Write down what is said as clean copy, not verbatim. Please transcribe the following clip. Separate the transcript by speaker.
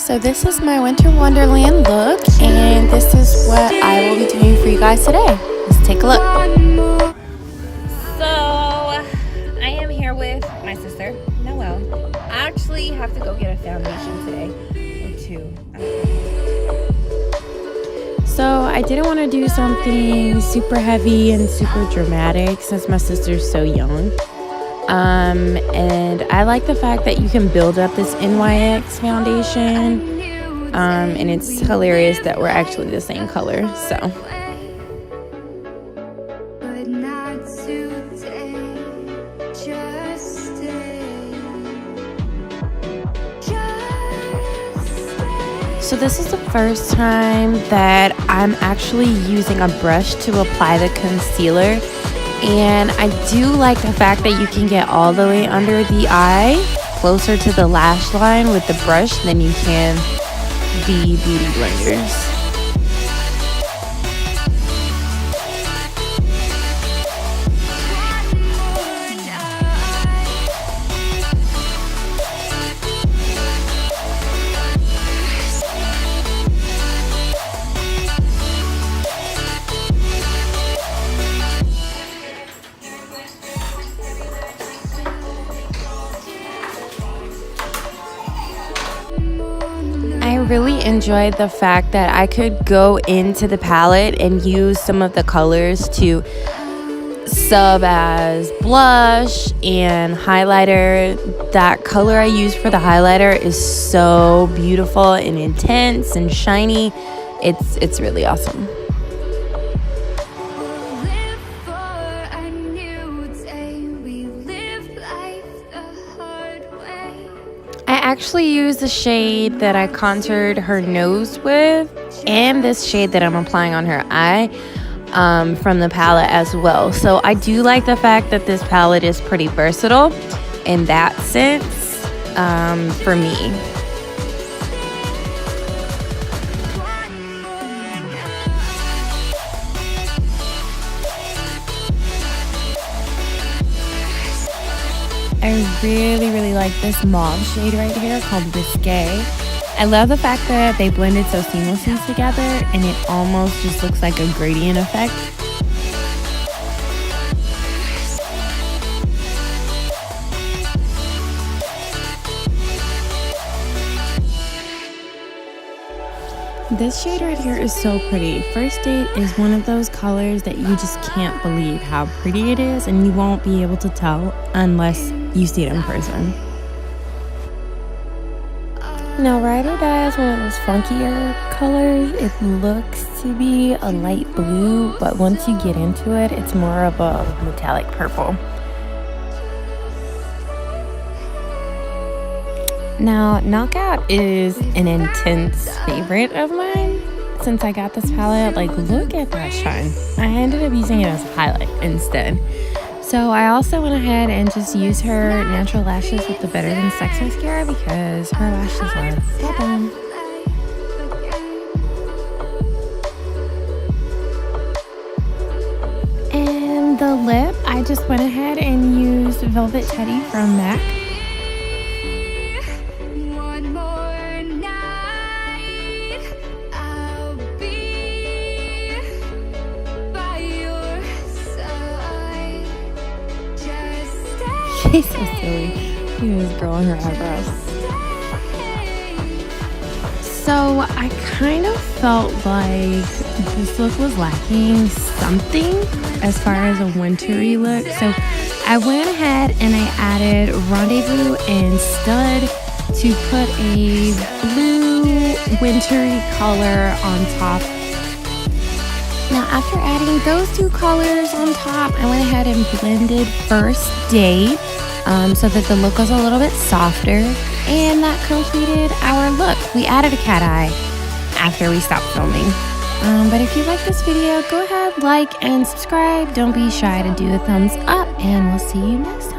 Speaker 1: So this is my winter wonderland look, and this is what I will be doing for you guys today. Let's take a look. So I am here with my sister, Noelle. I actually have to go get a foundation today, or two. So I didn't want to do something super heavy and super dramatic since my sister's so young. And I like the fact that you can build up this NYX foundation, and it's hilarious that we're actually the same color, so. So this is the first time that I'm actually using a brush to apply the concealer. And I do like the fact that you can get all the way under the eye, closer to the lash line with the brush than you can the beauty blenders. I really enjoyed the fact that I could go into the palette and use some of the colors to sub as blush and highlighter. That color I used for the highlighter is so beautiful and intense and shiny. It's really awesome. I actually used the shade that I contoured her nose with and this shade that I'm applying on her eye from the palette as well. So I do like the fact that this palette is pretty versatile in that sense for me. I really like this mauve shade right here called Risque. I love the fact that they blended so seamlessly together and it almost just looks like a gradient effect. This shade right here is so pretty. First Date is one of those colors that you just can't believe how pretty it is, and you won't be able to tell unless you see it in person. Now Ride or Die is one of those funkier colors. It looks to be a light blue, but once you get into it, it's more of a metallic purple. Now, Knockout is an intense favorite of mine. Since I got this palette, like, look at that shine. I ended up using it as a highlight instead. So I also went ahead and just used her natural lashes with the Better Than Sex mascara because her lashes are so bomb. And the lip, I just went ahead and used Velvet Teddy from MAC. She's so silly. She was growing her eyebrows. So I kind of felt like this look was lacking something as far as a wintry look. So I went ahead and I added Rendezvous and Stud to put a blue wintry color on top. Now after adding those two colors on top, I went ahead and blended First Date so that the look was a little bit softer, and that completed our look. We added a cat eye after we stopped filming. But if you like this video, go ahead, like and subscribe. Don't be shy to do a thumbs up, and we'll see you next time.